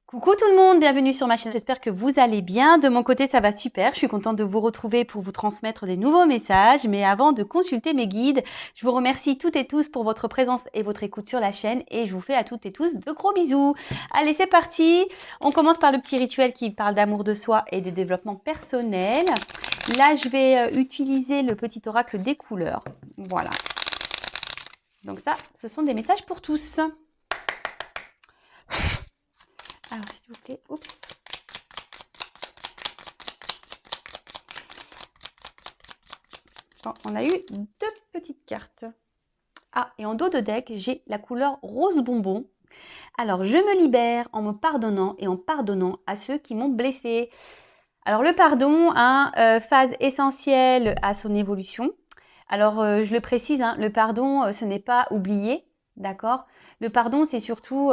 Coucou tout le monde, bienvenue sur ma chaîne, j'espère que vous allez bien. De mon côté, ça va super, je suis contente de vous retrouver pour vous transmettre des nouveaux messages. Mais avant de consulter mes guides, je vous remercie toutes et tous pour votre présence et votre écoute sur la chaîne et je vous fais à toutes et tous de gros bisous. Allez, c'est parti. On commence par le petit rituel qui parle d'amour de soi et de développement personnel. Là, je vais utiliser le petit oracle des couleurs. Voilà. Donc ça, ce sont des messages pour tous. Alors, s'il vous plaît, oups. Bon, on a eu deux petites cartes. Ah, et en dos de deck, j'ai la couleur rose bonbon. Alors, je me libère en me pardonnant et en pardonnant à ceux qui m'ont blessé. Alors, le pardon, phase essentielle à son évolution. Alors, je le précise, le pardon, ce n'est pas oublier, d'accord? Le pardon, c'est surtout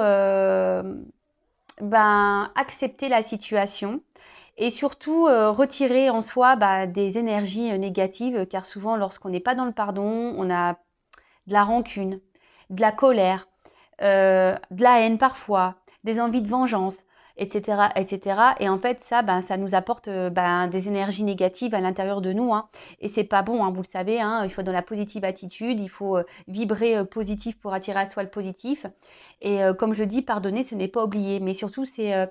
accepter la situation et surtout retirer en soi des énergies négatives, car souvent lorsqu'on n'est pas dans le pardon, on a de la rancune, de la colère, de la haine parfois, des envies de vengeance, etc., etc. Et en fait, ça nous apporte des énergies négatives à l'intérieur de nous, et c'est pas bon, vous le savez, il faut dans la positive attitude, il faut vibrer positif pour attirer à soi le positif. Et comme je le dis, pardonner, ce n'est pas oublier, mais surtout c'est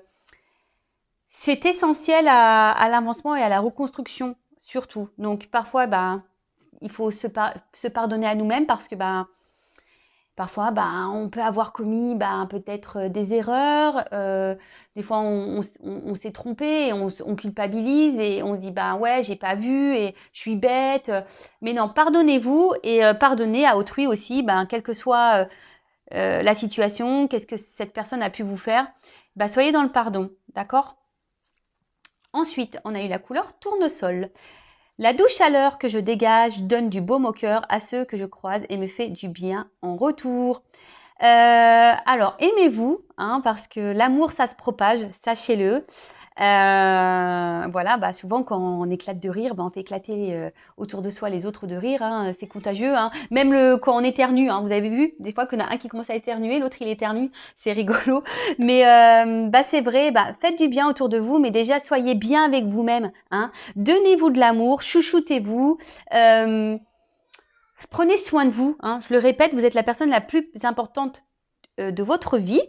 essentiel à l'avancement et à la reconstruction, surtout. Donc parfois, il faut se pardonner à nous-mêmes parce que parfois, on peut avoir commis peut-être des erreurs. Des fois, on s'est trompé et on culpabilise et on se dit ouais, j'ai pas vu et je suis bête. Mais non, pardonnez-vous et pardonnez à autrui aussi, quelle que soit la situation, qu'est-ce que cette personne a pu vous faire. Soyez dans le pardon, d'accord? Ensuite, on a eu la couleur tournesol. La douce chaleur que je dégage donne du baume au cœur à ceux que je croise et me fait du bien en retour. Alors, aimez-vous, parce que l'amour, ça se propage, sachez-le. Voilà, souvent quand on éclate de rire, on fait éclater autour de soi les autres de rire, c'est contagieux. Même quand on éternue, vous avez vu, des fois qu'on a un qui commence à éternuer, l'autre il éternue, c'est rigolo. Mais c'est vrai, faites du bien autour de vous, mais déjà soyez bien avec vous-même. Donnez-vous de l'amour, chouchoutez-vous. Prenez soin de vous. Je le répète, vous êtes la personne la plus importante de votre vie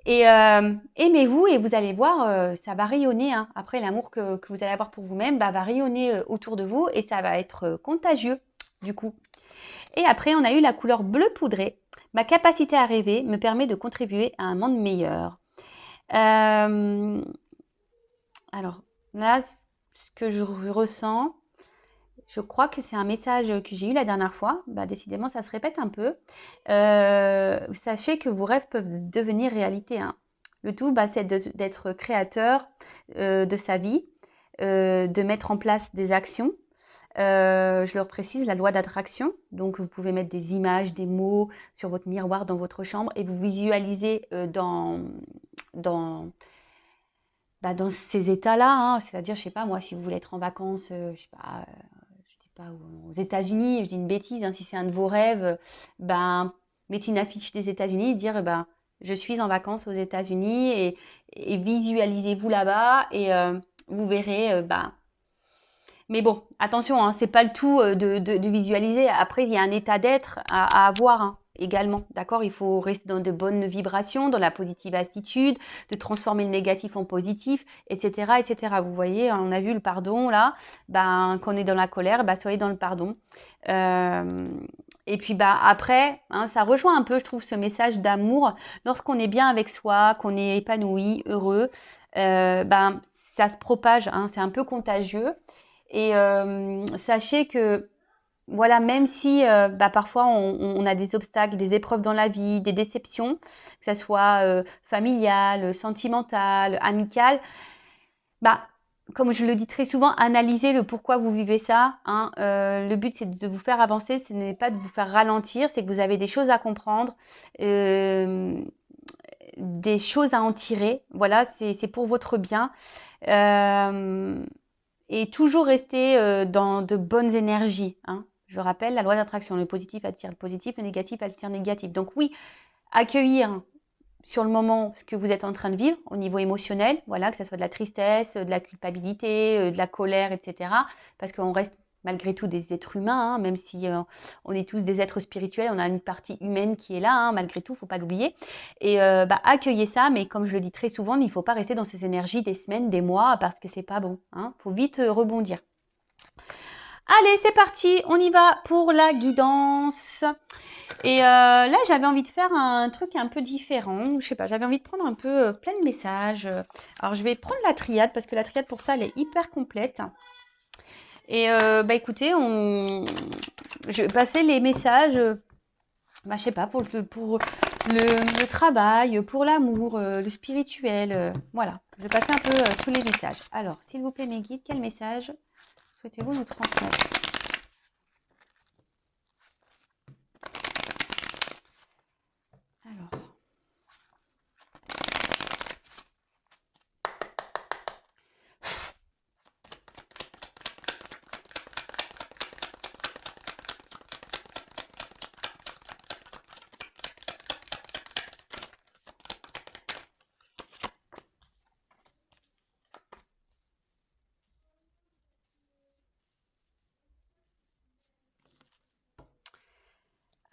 et aimez-vous et vous allez voir, ça va rayonner. Après, l'amour que vous allez avoir pour vous-même va rayonner autour de vous et ça va être contagieux du coup. Et après, on a eu la couleur bleu poudré. Ma capacité à rêver me permet de contribuer à un monde meilleur. Alors là, ce que je ressens, je crois que c'est un message que j'ai eu la dernière fois. Décidément, ça se répète un peu. Sachez que vos rêves peuvent devenir réalité. Le tout, c'est d'être créateur de sa vie, de mettre en place des actions. Je leur précise la loi d'attraction. Donc, vous pouvez mettre des images, des mots sur votre miroir dans votre chambre et vous visualisez dans ces états-là. C'est-à-dire, je sais pas, moi, si vous voulez être en vacances, je sais pas aux États-Unis, je dis une bêtise, si c'est un de vos rêves, mettez une affiche des États-Unis et dire je suis en vacances aux États-Unis et visualisez-vous là-bas et vous verrez. Mais bon, attention, c'est pas le tout de visualiser. Après, il y a un état d'être à avoir également, d'accord? Il faut rester dans de bonnes vibrations, dans la positive attitude, de transformer le négatif en positif, etc., etc. Vous voyez, on a vu le pardon là. Quand on est dans la colère, soyez dans le pardon. Et puis après, ça rejoint un peu, je trouve, ce message d'amour. Lorsqu'on est bien avec soi, qu'on est épanoui, heureux, ça se propage. C'est un peu contagieux. Et sachez que voilà, même si parfois on a des obstacles, des épreuves dans la vie, des déceptions, que ce soit familiale, sentimentale, amicale, comme je le dis très souvent, analysez le pourquoi vous vivez ça. Le but, c'est de vous faire avancer, ce n'est pas de vous faire ralentir, c'est que vous avez des choses à comprendre, des choses à en tirer. Voilà, c'est pour votre bien. Et toujours rester dans de bonnes énergies. Je rappelle la loi d'attraction, le positif attire le positif, le négatif attire le négatif. Donc oui, accueillir sur le moment ce que vous êtes en train de vivre au niveau émotionnel, voilà, que ce soit de la tristesse, de la culpabilité, de la colère, etc. Parce qu'on reste malgré tout des êtres humains, hein, même si on est tous des êtres spirituels, on a une partie humaine qui est là, hein, malgré tout, il ne faut pas l'oublier. Et accueillez ça, mais comme je le dis très souvent, il ne faut pas rester dans ces énergies des semaines, des mois, parce que c'est pas bon. Il faut vite rebondir. Allez, c'est parti, on y va pour la guidance. Et là, j'avais envie de faire un truc un peu différent. Je sais pas, j'avais envie de prendre un peu plein de messages. Alors, je vais prendre la triade parce que la triade, pour ça, elle est hyper complète. Et écoutez, je vais passer les messages, je sais pas, pour le travail, pour l'amour, le spirituel. Voilà, je vais passer un peu tous les messages. Alors, s'il vous plaît, mes guides, quel message souhaitez-vous nous transmettre? Alors.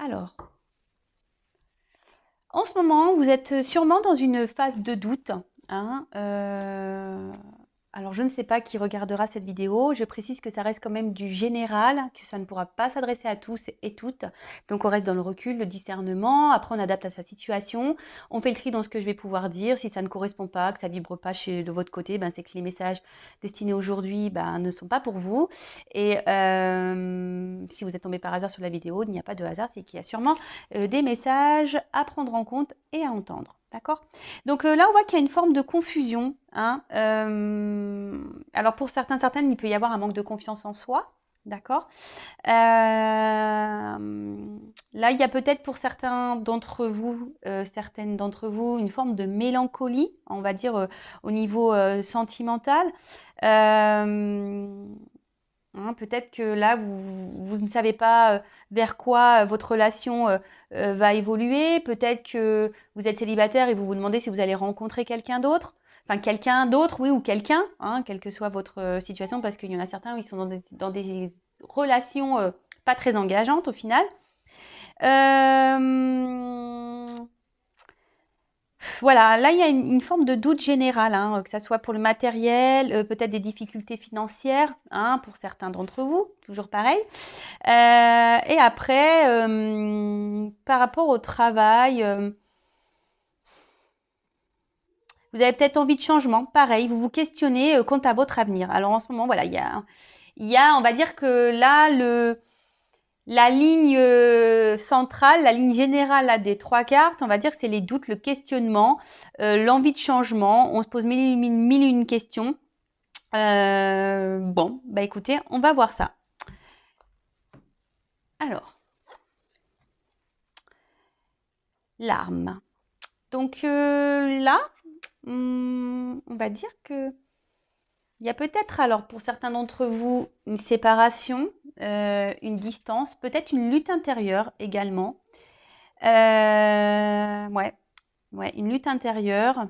Alors, en ce moment, vous êtes sûrement dans une phase de doute, hein, alors, je ne sais pas qui regardera cette vidéo. Je précise que ça reste quand même du général, que ça ne pourra pas s'adresser à tous et toutes. Donc, on reste dans le recul, le discernement. Après, on adapte à sa situation. On fait le tri dans ce que je vais pouvoir dire. Si ça ne correspond pas, que ça ne vibre pas de votre côté, c'est que les messages destinés aujourd'hui ne sont pas pour vous. Et si vous êtes tombé par hasard sur la vidéo, il n'y a pas de hasard. C'est qu'il y a sûrement des messages à prendre en compte et à entendre. D'accord? Donc là, on voit qu'il y a une forme de confusion. Hein. Alors pour certaines, il peut y avoir un manque de confiance en soi. D'accord? Là, il y a peut-être pour certaines d'entre vous, une forme de mélancolie, on va dire, au niveau sentimental. Peut-être que là, vous ne savez pas vers quoi votre relation va évoluer. Peut-être que vous êtes célibataire et vous vous demandez si vous allez rencontrer quelqu'un d'autre. Enfin, quelqu'un d'autre, oui, ou quelqu'un, quelle que soit votre situation, parce qu'il y en a certains où ils sont dans des relations pas très engageantes au final. Voilà, là, il y a une forme de doute général, que ça soit pour le matériel, peut-être des difficultés financières, pour certains d'entre vous, toujours pareil. Et après, par rapport au travail, vous avez peut-être envie de changement, pareil, vous vous questionnez quant à votre avenir. Alors en ce moment, voilà, il y a, on va dire que là, la ligne centrale, la ligne générale là, des trois cartes, on va dire que c'est les doutes, le questionnement, l'envie de changement. On se pose mille et une questions. Bon, écoutez, on va voir ça. Alors, l'arme. Donc là, on va dire que il y a peut-être, alors pour certains d'entre vous, une séparation, une distance, peut-être une lutte intérieure également. Ouais, une lutte intérieure.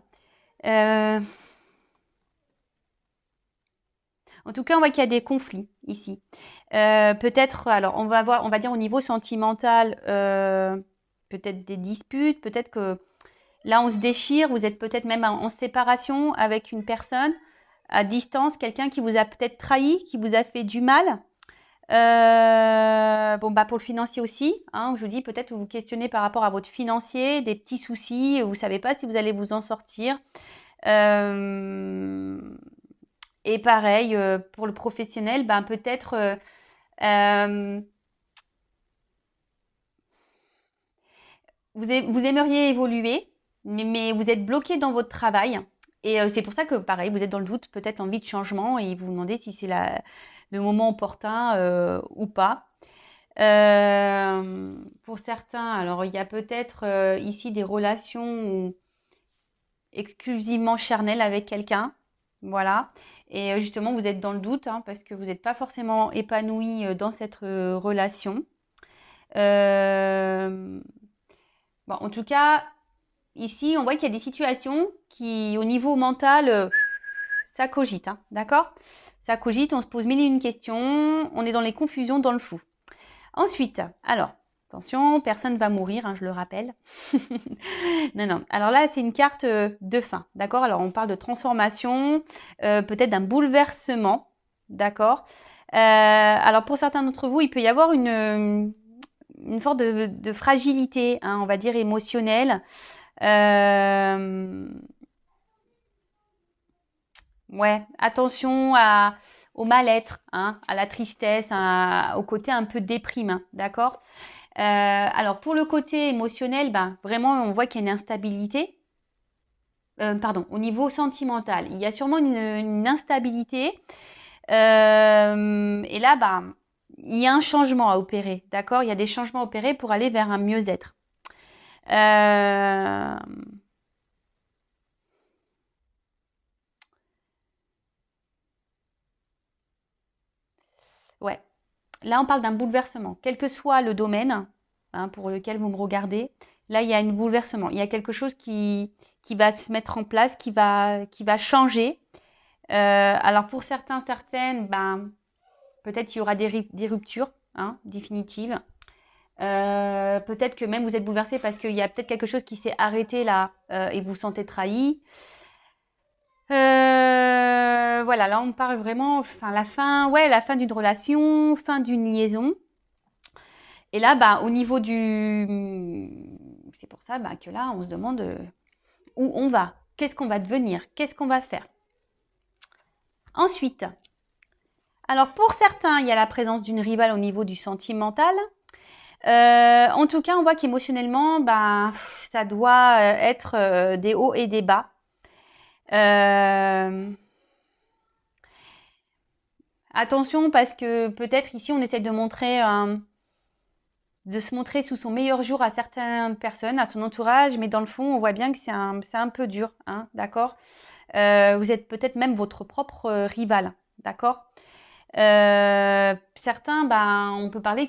En tout cas, on voit qu'il y a des conflits ici. Peut-être, alors on va dire au niveau sentimental, peut-être des disputes, peut-être que là on se déchire, vous êtes peut-être même en séparation avec une personne à distance, quelqu'un qui vous a peut-être trahi, qui vous a fait du mal. Pour le financier aussi, je vous dis, peut-être vous vous questionnez par rapport à votre financier, des petits soucis, vous ne savez pas si vous allez vous en sortir. Et pareil, pour le professionnel, peut-être vous aimeriez évoluer, mais vous êtes bloqué dans votre travail. Et c'est pour ça que, pareil, vous êtes dans le doute, peut-être envie de changement, et vous vous demandez si c'est le moment opportun ou pas. Pour certains, alors il y a peut-être ici des relations exclusivement charnelles avec quelqu'un. Voilà. Et justement, vous êtes dans le doute parce que vous n'êtes pas forcément épanoui dans cette relation. En tout cas, ici, on voit qu'il y a des situations qui, au niveau mental, ça cogite, hein, d'accord? Ça cogite, on se pose mille et une questions, on est dans les confusions, dans le flou. Ensuite, alors, attention, personne ne va mourir, hein, je le rappelle. Non, non. Alors là, c'est une carte de fin, d'accord? Alors, on parle de transformation, peut-être d'un bouleversement, d'accord? Alors, pour certains d'entre vous, il peut y avoir une forme de fragilité, hein, on va dire émotionnelle. Ouais, attention au mal-être, hein, à la tristesse, au côté un peu déprime, hein, d'accord? Alors pour le côté émotionnel, ben, vraiment on voit qu'il y a une instabilité. Pardon, au niveau sentimental, il y a sûrement une instabilité. Et là, ben, il y a un changement à opérer, d'accord? Il y a des changements à opérer pour aller vers un mieux-être. Euh, ouais, là on parle d'un bouleversement, quel que soit le domaine, hein, pour lequel vous me regardez. Là, il y a un bouleversement. Il y a quelque chose qui va se mettre en place, qui va changer. Alors pour certains, certaines, ben, peut-être qu'il y aura des ruptures, hein, définitives. Peut-être que même vous êtes bouleversé parce qu'il y a peut-être quelque chose qui s'est arrêté là et vous vous sentez trahi. Voilà, là on parle vraiment, enfin la fin, ouais, la fin d'une relation, fin d'une liaison. Et là, bah, au niveau c'est pour ça bah, que là, on se demande où on va, qu'est-ce qu'on va devenir, qu'est-ce qu'on va faire. Ensuite, alors pour certains, il y a la présence d'une rivale au niveau du sentimental. En tout cas, on voit qu'émotionnellement, ben, ça doit être des hauts et des bas. Attention parce que peut-être ici, on essaie de se montrer sous son meilleur jour à certaines personnes, à son entourage, mais dans le fond, on voit bien que c'est un peu dur, hein, d'accord? Vous êtes peut-être même votre propre rival, d'accord? Certains, ben, on peut parler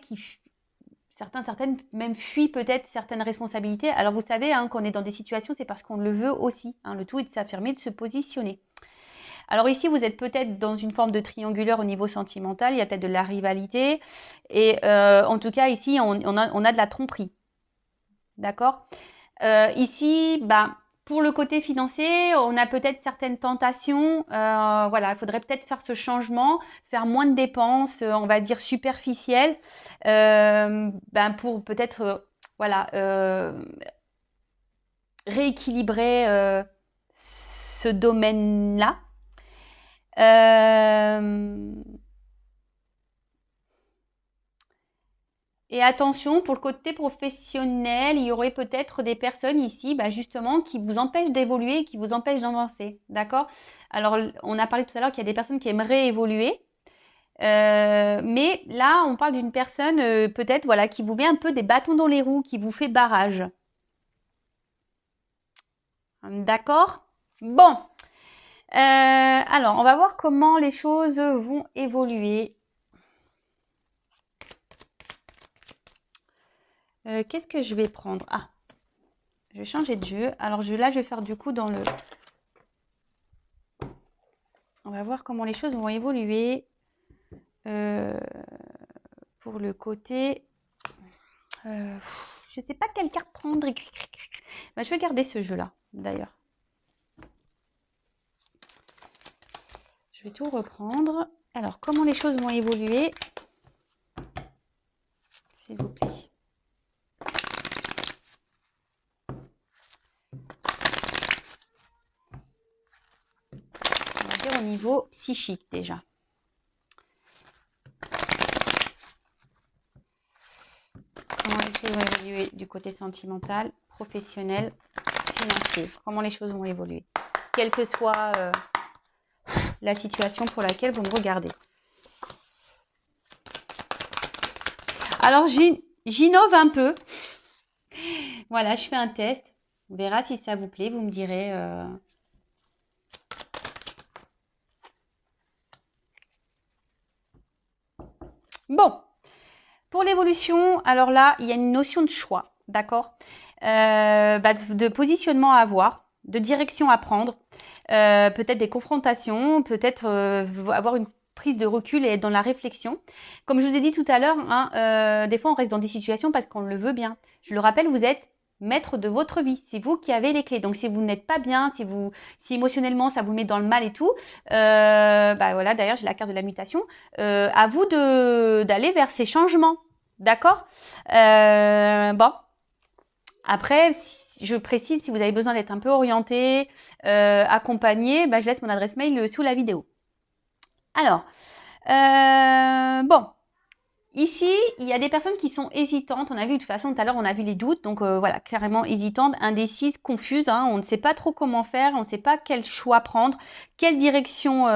certaines même fuient peut-être certaines responsabilités. Alors vous savez, hein, qu'on est dans des situations, c'est parce qu'on le veut aussi, hein, le tout est de s'affirmer, de se positionner. Alors ici, vous êtes peut-être dans une forme de triangulaire au niveau sentimental, il y a peut-être de la rivalité, et en tout cas ici, on a de la tromperie, d'accord? Ici, ben, pour le côté financier, on a peut-être certaines tentations. Voilà, il faudrait peut-être faire ce changement, faire moins de dépenses, on va dire superficielles, ben, pour peut-être, voilà, rééquilibrer ce domaine-là. Euh, Et attention, pour le côté professionnel, il y aurait peut-être des personnes ici, bah, justement, qui vous empêchent d'évoluer, qui vous empêchent d'avancer. D'accord? Alors, on a parlé tout à l'heure qu'il y a des personnes qui aimeraient évoluer. Mais là, on parle d'une personne, peut-être, voilà, qui vous met un peu des bâtons dans les roues, qui vous fait barrage. D'accord? Bon. Alors, on va voir comment les choses vont évoluer. Qu'est-ce que je vais prendre? Ah, je vais changer de jeu. Alors là, je vais faire du coup dans le... On va voir comment les choses vont évoluer pour le côté... je ne sais pas quelle carte prendre. Bah, je vais garder ce jeu-là, d'ailleurs. Je vais tout reprendre. Alors, comment les choses vont évoluer? S'il vous plaît. On va dire au niveau psychique, déjà. Comment les choses vont évoluer du côté sentimental, professionnel, financier? Comment les choses vont évoluer? Quelle que soit la situation pour laquelle vous me regardez. Alors, j'innove un peu. Voilà, je fais un test. On verra si ça vous plaît. Vous me direz. Bon, pour l'évolution, alors là, il y a une notion de choix, d'accord? de positionnement à avoir, de direction à prendre, peut-être des confrontations, peut-être avoir une prise de recul et être dans la réflexion. Comme je vous ai dit tout à l'heure, hein, des fois on reste dans des situations parce qu'on le veut bien. Je le rappelle, vous êtes maître de votre vie. C'est vous qui avez les clés. Donc si vous n'êtes pas bien, si émotionnellement ça vous met dans le mal et tout, voilà, d'ailleurs j'ai la carte de la mutation, à vous d'aller vers ces changements. D'accord. Bon. Après, je précise, si vous avez besoin d'être un peu orienté, accompagné, je laisse mon adresse mail sous la vidéo. Alors, bon. Ici, il y a des personnes qui sont hésitantes. On a vu de toute façon tout à l'heure, on a vu les doutes. Donc voilà, clairement hésitantes, indécises, confuses. Hein. On ne sait pas trop comment faire. On ne sait pas quel choix prendre, quelle direction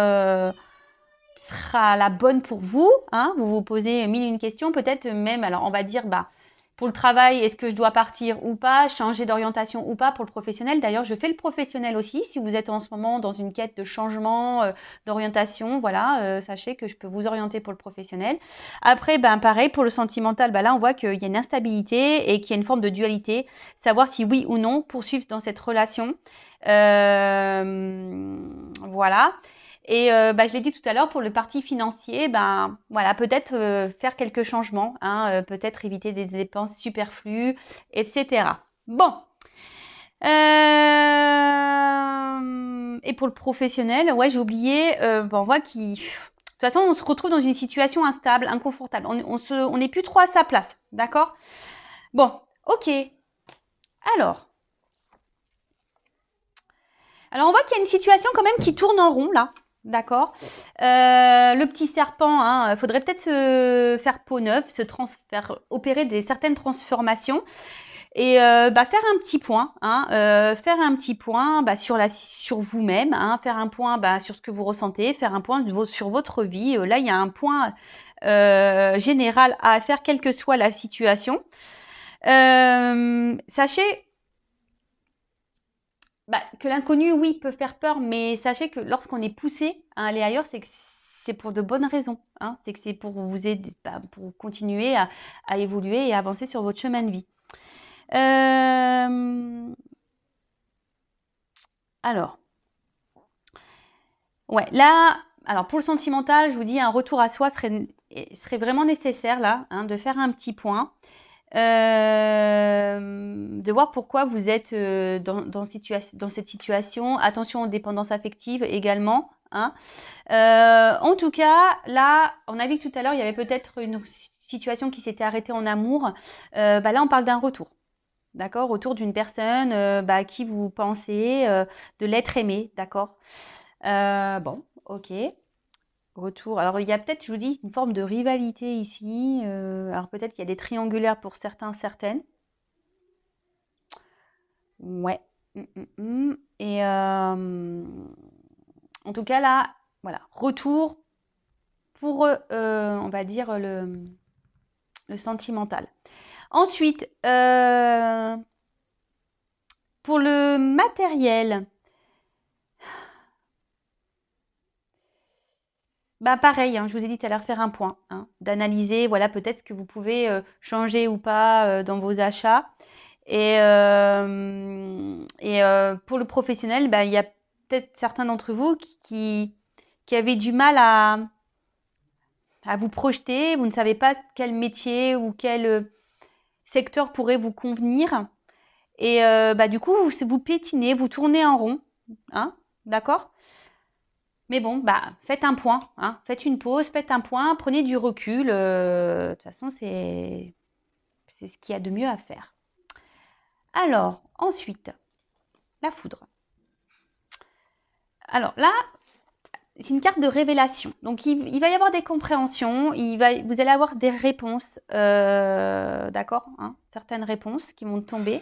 sera la bonne pour vous. Hein. Vous vous posez mille et une questions. Peut-être même, alors on va dire, pour le travail, est-ce que je dois partir ou pas, changer d'orientation ou pas pour le professionnel. D'ailleurs, je fais le professionnel aussi. Si vous êtes en ce moment dans une quête de changement, d'orientation, voilà, sachez que je peux vous orienter pour le professionnel. Après, pareil, pour le sentimental, là, on voit qu'il y a une instabilité et qu'il y a une forme de dualité. Savoir si oui ou non poursuivre dans cette relation. Voilà. Et je l'ai dit tout à l'heure, pour le parti financier, voilà, peut-être faire quelques changements, hein, peut-être éviter des dépenses superflues, etc. Bon. Et pour le professionnel, ouais, j'ai oublié, on voit qu'il... De toute façon, on se retrouve dans une situation instable, inconfortable. On n'est plus trop à sa place, d'accord? Bon, ok. Alors, on voit qu'il y a une situation quand même qui tourne en rond, là. D'accord. Le petit serpent, hein, faudrait peut-être se faire peau neuve, faire opérer certaines transformations et faire un petit point, hein, faire un petit point sur vous-même, hein, faire un point sur ce que vous ressentez, faire un point sur votre vie. Là, il y a un point général à faire, quelle que soit la situation. Sachez que l'inconnu, oui, peut faire peur, mais sachez que lorsqu'on est poussé à aller ailleurs, c'est que c'est pour de bonnes raisons. Hein. C'est que c'est pour vous aider, pour continuer à évoluer et avancer sur votre chemin de vie. Alors, ouais, là, alors pour le sentimental, je vous dis, un retour à soi serait vraiment nécessaire là, hein, de faire un petit point. De voir pourquoi vous êtes dans cette situation. Attention aux dépendances affectives également. Hein. En tout cas, là, on a vu que tout à l'heure, il y avait peut-être une situation qui s'était arrêtée en amour. Là, on parle d'un retour. D'accord? Retour d'une personne à qui vous pensez de l'être aimé. D'accord? Bon, ok. Retour. Alors, il y a peut-être, je vous dis, une forme de rivalité ici. Alors, peut-être qu'il y a des triangulaires pour certains, certaines. Ouais. Et en tout cas, là, voilà. Retour pour, on va dire, le sentimental. Ensuite, pour le matériel, pareil, hein, je vous ai dit tout à l'heure, faire un point, hein, d'analyser, voilà, peut-être ce que vous pouvez changer ou pas dans vos achats. Et pour le professionnel, il y a peut-être certains d'entre vous qui avaient du mal à vous projeter. Vous ne savez pas quel métier ou quel secteur pourrait vous convenir. Et du coup, vous pétinez, vous tournez en rond. Hein, d'accord? Mais bon, faites un point, hein, faites une pause, faites un point, prenez du recul. De toute façon, c'est ce qu'il y a de mieux à faire. Alors, ensuite, la foudre. Alors là, c'est une carte de révélation. Donc, il va y avoir des compréhensions, vous allez avoir des réponses, d'accord, hein, certaines réponses qui vont tomber.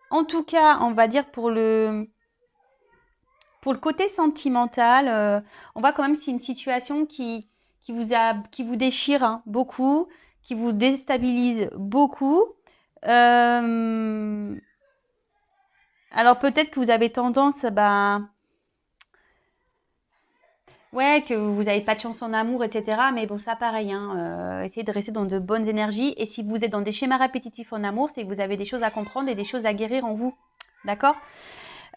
En tout cas, on va dire pour le côté sentimental, on voit quand même que c'est une situation qui vous déchire hein, beaucoup, qui vous déstabilise beaucoup. Alors peut-être que vous avez tendance, ouais, que vous n'avez pas de chance en amour, etc. Mais bon, ça pareil, hein, essayez de rester dans de bonnes énergies. Et si vous êtes dans des schémas répétitifs en amour, c'est que vous avez des choses à comprendre et des choses à guérir en vous. D'accord?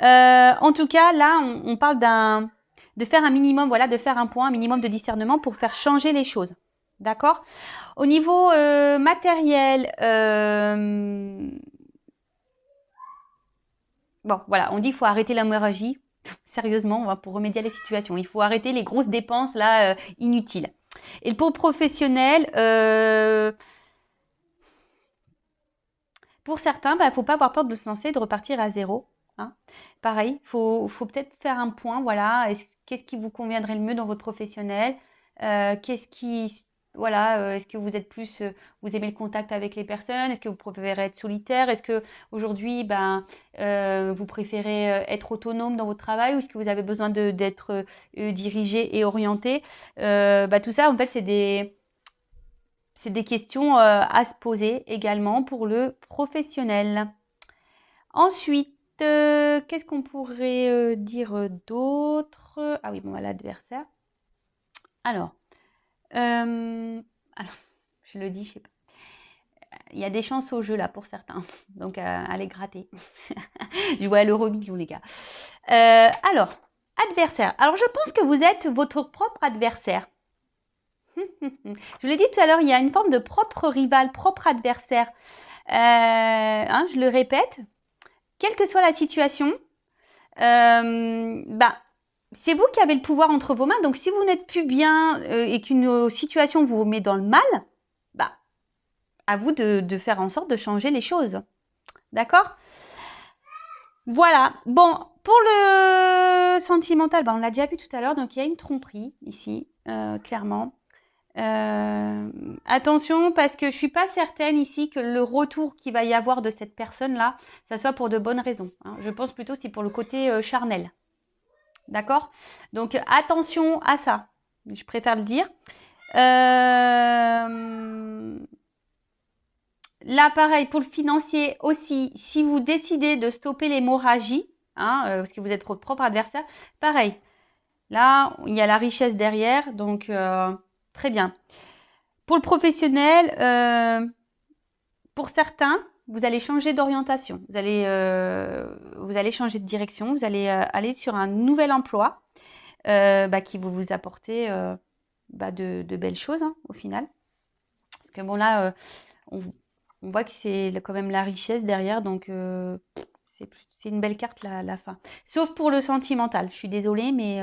En tout cas, là, on parle de faire un minimum, voilà, de faire un point, un minimum de discernement pour faire changer les choses. D'accord? Au niveau matériel, bon, voilà, on dit qu'il faut arrêter l'hémorragie. Sérieusement, pour remédier à la situation. Il faut arrêter les grosses dépenses là inutiles. Et pour le professionnel, pour certains, il ne faut pas avoir peur de se lancer, de repartir à zéro. Hein. Pareil, il faut peut-être faire un point. Voilà, qu'est-ce qui vous conviendrait le mieux dans votre professionnel? Qu'est-ce qui, voilà, est-ce que vous êtes plus, vous aimez le contact avec les personnes? Est-ce que vous préférez être solitaire? Est-ce que aujourd'hui, vous préférez être autonome dans votre travail ou est-ce que vous avez besoin d'être dirigé et orienté? Tout ça, en fait, c'est des questions à se poser également pour le professionnel. Ensuite, qu'est-ce qu'on pourrait dire d'autre? Ah oui, bon, l'adversaire. Alors, je le dis, je sais pas. Il y a des chances au jeu là pour certains, donc allez gratter. Je vois l'euro-million les gars. Alors, adversaire. Alors, je pense que vous êtes votre propre adversaire. Je l'ai dit tout à l'heure, il y a une forme de propre rival, propre adversaire. Je le répète, quelle que soit la situation, c'est vous qui avez le pouvoir entre vos mains. Donc, si vous n'êtes plus bien et qu'une situation vous met dans le mal, à vous de faire en sorte de changer les choses. D'accord? Voilà. Bon, pour le sentimental, on l'a déjà vu tout à l'heure. Donc, il y a une tromperie ici, clairement. Attention parce que je suis pas certaine ici que le retour qu'il va y avoir de cette personne-là, ça soit pour de bonnes raisons. Hein. Je pense plutôt c'est pour le côté charnel. D'accord? Donc attention à ça. Je préfère le dire. Là, pareil, pour le financier aussi, si vous décidez de stopper l'hémorragie, parce que vous êtes votre propre adversaire, pareil. Là, il y a la richesse derrière, donc très bien. Pour le professionnel, pour certains, vous allez changer d'orientation. Vous allez changer de direction. Vous allez aller sur un nouvel emploi qui va vous apporter de belles choses au final. Parce que bon là, on voit que c'est quand même la richesse derrière. Donc c'est une belle carte la fin. Sauf pour le sentimental. Je suis désolée, mais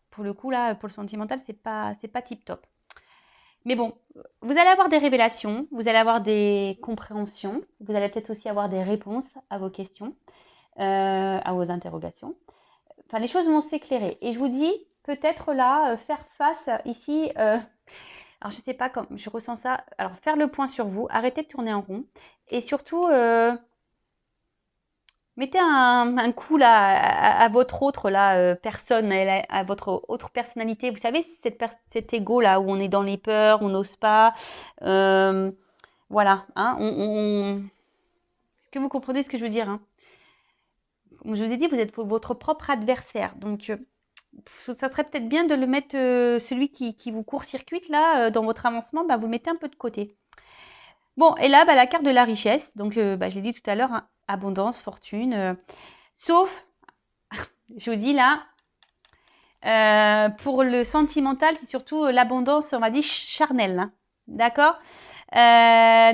pour le coup là, pour le sentimental, c'est pas tip top. Mais bon, vous allez avoir des révélations, vous allez avoir des compréhensions, vous allez peut-être aussi avoir des réponses à vos questions, à vos interrogations. Enfin, les choses vont s'éclairer. Et je vous dis, peut-être là, faire face ici, alors je ne sais pas comment, je ressens ça. Alors, faire le point sur vous, arrêtez de tourner en rond. Et surtout, mettez un coup là à votre autre personne, à votre autre personnalité. Vous savez, cet ego là où on est dans les peurs, on n'ose pas. Voilà. Est-ce que vous comprenez ce que je veux dire, hein? Comme je vous ai dit, vous êtes votre propre adversaire. Donc, ça serait peut-être bien de le mettre, celui qui vous court-circuite là, dans votre avancement, vous le mettez un peu de côté. Bon, et là, la carte de la richesse. Donc, je l'ai dit tout à l'heure, hein, abondance, fortune. Sauf, je vous dis là, pour le sentimental, c'est surtout l'abondance, on va dire, charnelle. Hein. D'accord?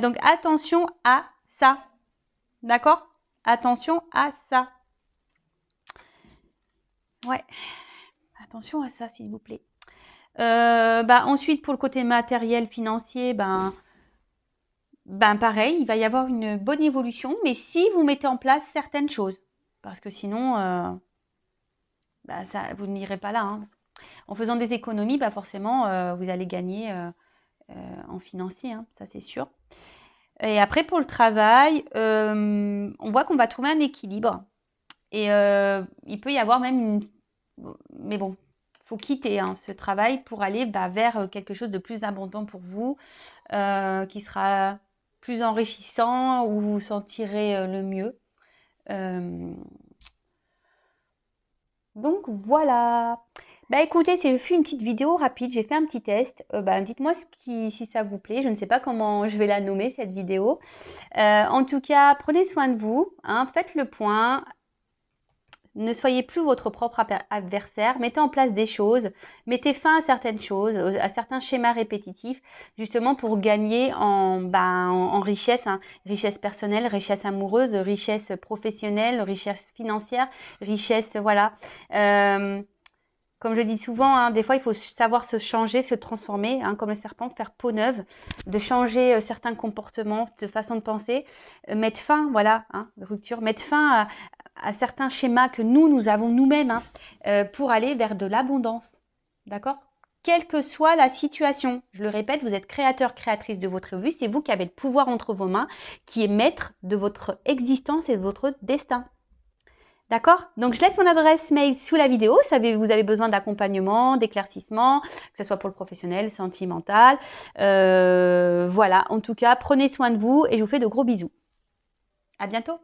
Donc, attention à ça. D'accord? Attention à ça. Ouais. Attention à ça, s'il vous plaît. Ensuite, pour le côté matériel, financier, pareil, il va y avoir une bonne évolution, mais si vous mettez en place certaines choses. Parce que sinon, vous n'irez pas là. Hein. En faisant des économies, forcément, vous allez gagner en financier, hein, ça c'est sûr. Et après, pour le travail, on voit qu'on va trouver un équilibre. Et il peut y avoir même une... Mais bon, il faut quitter ce travail pour aller vers quelque chose de plus abondant pour vous, qui sera plus enrichissant, où vous vous sentirez le mieux. Donc voilà. Bah écoutez, c'est fait une petite vidéo rapide, j'ai fait un petit test. Dites-moi si ça vous plaît. Je ne sais pas comment je vais la nommer cette vidéo. En tout cas, prenez soin de vous, hein, faites le point. Ne soyez plus votre propre adversaire, mettez en place des choses, mettez fin à certaines choses, à certains schémas répétitifs, justement pour gagner en richesse, hein, richesse personnelle, richesse amoureuse, richesse professionnelle, richesse financière, richesse, voilà. Comme je dis souvent, hein, des fois, il faut savoir se changer, se transformer, hein, comme le serpent, faire peau neuve, de changer certains comportements, de façon de penser, mettre fin, voilà, hein, rupture, mettre fin à certains schémas que nous avons nous-mêmes, hein, pour aller vers de l'abondance. D'accord? Quelle que soit la situation, je le répète, vous êtes créateur, créatrice de votre vie, c'est vous qui avez le pouvoir entre vos mains, qui est maître de votre existence et de votre destin. D'accord? Donc, je laisse mon adresse mail sous la vidéo. Vous avez besoin d'accompagnement, d'éclaircissement, que ce soit pour le professionnel, sentimental. Voilà. En tout cas, prenez soin de vous et je vous fais de gros bisous. À bientôt.